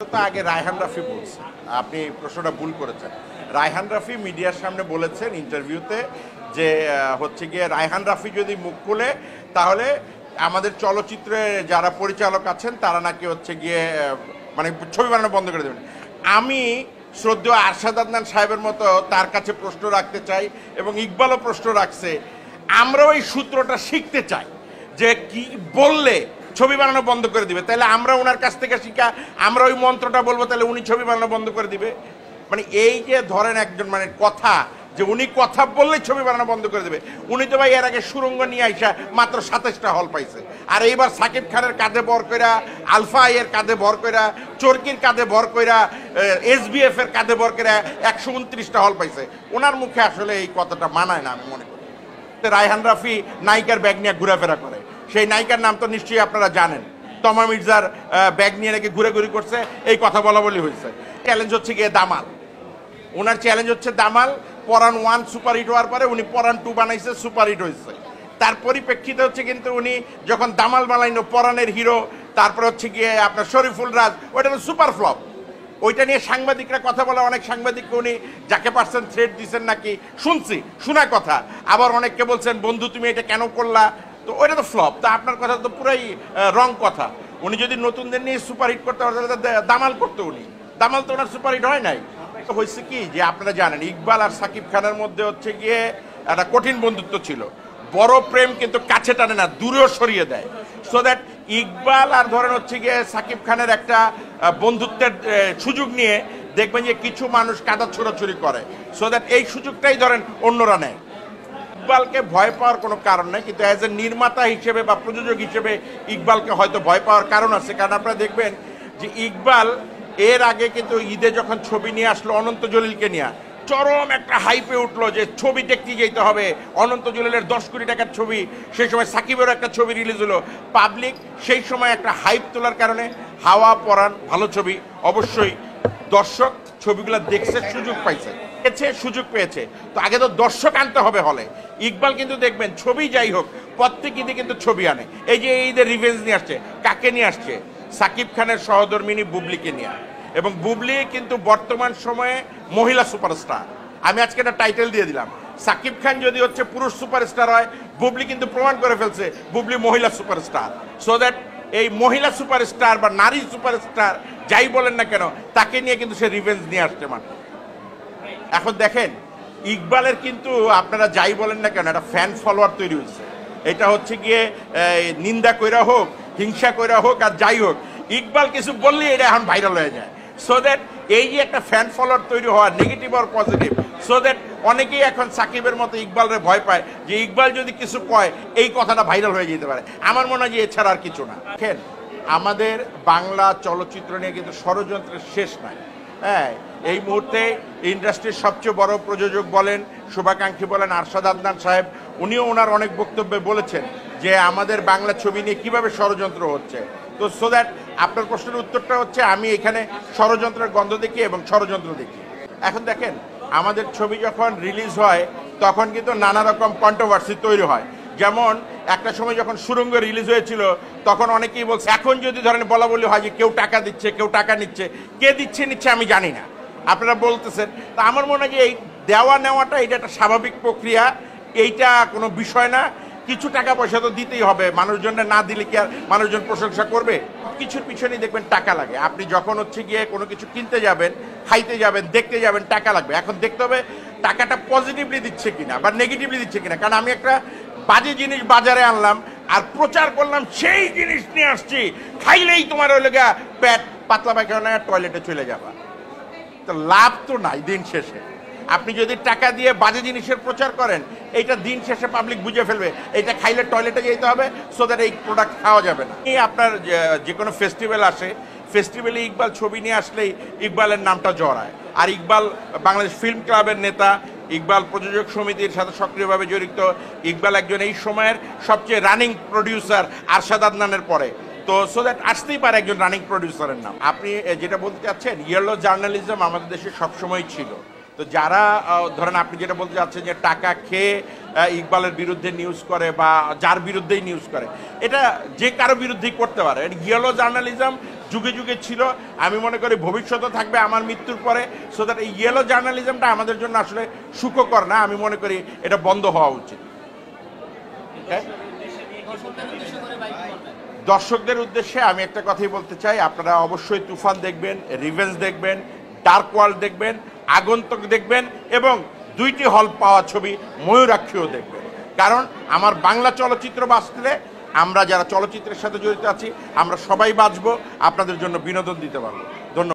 তো আগে রায়হান রাফি বলছে, আপনি প্রশ্নটা ভুল করেছেন। রায়হান রাফি মিডিয়ার সামনে বলেছেন ইন্টারভিউতে যে হচ্ছে গিয়ে রায়হান রাফি যদি মুখ খুলে তাহলে আমাদের চলচ্চিত্রে যারা পরিচালক আছেন তারা নাকি হচ্ছে গিয়ে মানে ছবি বানানো বন্ধ করে দেবেন। আমি শ্রদ্ধেয় আরশাদ আদনান সাহেবের মতো তার কাছে প্রশ্ন রাখতে চাই এবং ইকবালও প্রশ্ন রাখছে। আমরাও এই সূত্রটা শিখতে চাই যে কি বললে ছবি বানানো বন্ধ করে দিবে, তাহলে আমরা ওনার কাছ থেকে শিখা আমরা ওই মন্ত্রটা বলবো, তাহলে উনি ছবি বানানো বন্ধ করে দিবে। মানে এই যে ধরেন একজন মানে কথা যে উনি কথা বললে ছবি বানানো বন্ধ করে দেবে, উনি তো ভাই এর আগে সুরঙ্গ নিয়ে আইসা মাত্র 27টা হল পাইছে, আর এইবার সাকিব খানের কাঁধে ভর কইরা, আলফা এর কাঁধে ভর কইরা, চরকির কাঁধে ভর কইরা, SBF এর কাঁধে ভর কইরা 129টা হল পাইছে। ওনার মুখে আসলে এই কথাটা মানায় না আমি মনে করি। রায়হান রাফি নায়িকার ব্যাগ নিয়ে ঘোরাফেরা করে, সেই নায়িকার নাম তো নিশ্চয়ই আপনারা জানেন। তমা মির্জার ব্যাগ নিয়ে নাকি ঘুরে করছে, এই কথা বলা বলি হয়েছে। চ্যালেঞ্জ হচ্ছে গিয়ে দামাল, ওনার চ্যালেঞ্জ হচ্ছে দামাল। পরান 1 সুপারহিট হওয়ার পরে উনি পরান 2 বানাইছে, সুপারহিট হয়েছে। তার পরিপ্রেক্ষিতে হচ্ছে কিন্তু উনি যখন দামাল বানাইনো পরানের হিরো, তারপর হচ্ছে গিয়ে আপনার শরীফুল রাজ, ওইটা তো সুপার ফ্লপ। ওইটা নিয়ে সাংবাদিকরা কথা বলে, অনেক সাংবাদিককে উনি যাকে পারছেন থ্রেট দিচ্ছেন নাকি শুনছি, শোনা কথা। আবার অনেককে বলছেন বন্ধু তুমি এটা কেন করলা, তো ওইটা তো ফ্লপ। তা আপনার কথা তো পুরাই রং কথা। উনি যদি নতুনদের নিয়ে সুপারহিট করতে পারতেন দামাল করতো উনি, দামাল তো ওনার সুপারহিট হয় নাই। হয়েছে কি যে আপনারা জানেন ইকবাল আর সাকিব খানের মধ্যে হচ্ছে গিয়ে একটা কঠিন বন্ধুত্ব ছিল। বড় প্রেম কিন্তু কাছে টানে না, দূরেও সরিয়ে দেয়। সো দ্যাট ইকবাল আর ধরেন হচ্ছে গিয়ে সাকিব খানের একটা বন্ধুত্বের সুযোগ নিয়ে দেখবেন যে কিছু মানুষ কাদা ছোড়াছুড়ি করে, সো দ্যাট এই সুযোগটাই ধরেন অন্যরা নেয়। ইকবালকে ভয় পাওয়ার কোনো কারণ নেই, কিন্তু অ্যাজ এ নির্মাতা হিসেবে বা প্রযোজক হিসেবে ইকবালকে হয়তো ভয় পাওয়ার কারণ আছে। কারণ আপনারা দেখবেন যে ইকবাল এর আগে কিন্তু ঈদে যখন ছবি নিয়ে আসলো অনন্ত জলিলকে নিয়ে, চরম একটা হাইপে উঠলো যে ছবি দেখতে যেতে হবে, অনন্ত জলিলের 10 কোটি টাকার ছবি। সেই সময় সাকিবেরও একটা ছবি রিলিজ হলো, পাবলিক সেই সময় একটা হাইপ তোলার কারণে হাওয়া পরান ভালো ছবি, অবশ্যই দর্শক ছবিগুলো দেখছে, সুযোগ পাইছে, সুযোগ পেয়েছে। তো আগে তো দর্শক আনতে হবে হলে। ইকবাল কিন্তু দেখবেন ছবি যাই হোক প্রত্যেক ঈদে কিন্তু ছবি আনে। এই যে ঈদের রিভেঞ্জ নিয়ে আসছে, কাকে নিয়ে আসছে? সাকিব খানের সহধর্মিনী বুবলিকে নিয়ে। এবং বুবলি কিন্তু বর্তমান সময়ে মহিলা সুপারস্টার। আমি আজকে একটা টাইটেল দিয়ে দিলাম, সাকিব খান যদি হচ্ছে পুরুষ সুপারস্টার হয়, বুবলি কিন্তু প্রমাণ করে ফেলছে বুবলি মহিলা সুপারস্টার। সো দ্যাট এই মহিলা সুপারস্টার বা নারী সুপারস্টার যাই বলেন না কেন, তাকে নিয়ে কিন্তু সে রিভেঞ্জ নিয়ে আসছে। মানে এখন দেখেন ইকবালের কিন্তু আপনারা যাই বলেন না কেন একটা ফ্যান ফলোয়ার তৈরি হয়েছে। এটা হচ্ছে গিয়ে নিন্দা কইরা হোক, হিংসা কইরা হোক, আর যাই হোক, ইকবাল কিছু বললেই এটা এখন ভাইরাল হয়ে যায়। সো দ্যাট এই যে একটা ফ্যান ফলোয়ার তৈরি হওয়া, নেগেটিভ আর পজিটিভ, সো দ্যাট অনেকেই এখন সাকিবের মতো ইকবালের ভয় পায় যে ইকবাল যদি কিছু কয় এই কথাটা ভাইরাল হয়ে যেতে পারে। আমার মনে হয় যে এছাড়া আর কিছু না। দেখেন আমাদের বাংলা চলচ্চিত্র নিয়ে কিন্তু ষড়যন্ত্রের শেষ নাই। হ্যাঁ, এই মুহূর্তে ইন্ডাস্ট্রির সবচেয়ে বড় প্রযোজক বলেন, শুভাকাঙ্ক্ষী বলেন আরশাদ আদনান সাহেব, উনিও ওনার অনেক বক্তব্যে বলেছেন যে আমাদের বাংলা ছবি নিয়ে কীভাবে ষড়যন্ত্র হচ্ছে। তো সো দ্যাট আপনার প্রশ্নের উত্তরটা হচ্ছে আমি এখানে ষড়যন্ত্রের গন্ধ দেখি এবং ষড়যন্ত্র দেখি। এখন দেখেন আমাদের ছবি যখন রিলিজ হয় তখন কিন্তু নানা রকম কন্ট্রোভার্সি তৈরি হয়। যেমন একটা সময় যখন সুরঙ্গ রিলিজ হয়েছিল তখন অনেকেই বলছে, এখন যদি ধরেন বলা বলি হয় যে কেউ টাকা দিচ্ছে, কেউ টাকা নিচ্ছে, কে দিচ্ছে নিচ্ছে আমি জানি না, আপনারা বলতেছেন। তা আমার মনে হয় যে এই দেওয়া নেওয়াটা এটা একটা স্বাভাবিক প্রক্রিয়া, এইটা কোনো বিষয় না। কিছু টাকা পয়সা তো দিতেই হবে, মানুষজনের না দিলে কি আর মানুষজন প্রশংসা করবে? কিছুর পিছনেই দেখবেন টাকা লাগে। আপনি যখন হচ্ছে গিয়ে কোনো কিছু কিনতে যাবেন, খাইতে যাবেন, দেখতে যাবেন, টাকা লাগবে। এখন দেখতে হবে টাকাটা পজিটিভলি দিচ্ছে কিনা বা নেগেটিভলি দিচ্ছে কিনা। কারণ আমি একটা বাজে জিনিস বাজারে আনলাম আর প্রচার করলাম সেই জিনিস নিয়ে আসছি, খাইলেই তোমার ওই লেগা পেট পাতলা পায়খানা টয়লেটে চলে যাবা, তো লাভ তো নাই দিন শেষে। আপনি যদি টাকা দিয়ে বাজে জিনিসের প্রচার করেন, এইটা দিন শেষে পাবলিক বুঝে ফেলবে এইটা খাইলে টয়লেটে যেতে হবে, সো দ্যাট এই প্রোডাক্ট খাওয়া যাবে না। এই আপনার যে কোনো ফেস্টিভ্যাল আসে, ফেস্টিভ্যালে ইকবাল ছবি নিয়ে আসলেই ইকবালের নামটা জড়ায়। আর ইকবাল বাংলাদেশ ফিল্ম ক্লাবের নেতা, ইকবাল প্রযোজক সমিতির সাথে সক্রিয়ভাবে জড়িত। ইকবাল একজন এই সময়ের সবচেয়ে রানিং প্রডিউসার আরশাদ আদনানের পরে। তো সো দ্যাট আসতেই পারে একজন রানিং প্রডিউসারের নাম। আপনি যেটা বলতে চাচ্ছেন, ইয়েলো জার্নালিজম আমাদের দেশে সবসময় ছিল। তো যারা ধরেন আপনি যেটা বলতে চাচ্ছেন যে টাকা খেয়ে ইকবালের বিরুদ্ধে নিউজ করে বা যার বিরুদ্ধেই নিউজ করে, এটা যে কারো বিরুদ্ধেই করতে পারে। ইয়েলো জার্নালিজম যুগে যুগে ছিল, আমি মনে করি ভবিষ্যতে থাকবে আমার মৃত্যুর পরে। সো দ্যাট এই ইয়েলো জার্নালিজমটা আমাদের জন্য আসলে সুখকর না, আমি মনে করি এটা বন্ধ হওয়া উচিত। দর্শকদের উদ্দেশ্যে আমি একটা কথাই বলতে চাই, আপনারা অবশ্যই তুফান দেখবেন, রিভেঞ্জ দেখবেন, ডার্ক ওয়ার্ল্ড দেখবেন, আগন্তুক দেখবেন এবং 2টি হল পাওয়া ছবি ময়ূরাক্ষীও দেখবেন। কারণ আমার বাংলা চলচ্চিত্র বাঁচলে আমরা যারা চলচ্চিত্রের সাথে জড়িত আছি আমরা সবাই বাঁচবো, আপনাদের জন্য বিনোদন দিতে পারবো। ধন্যবাদ।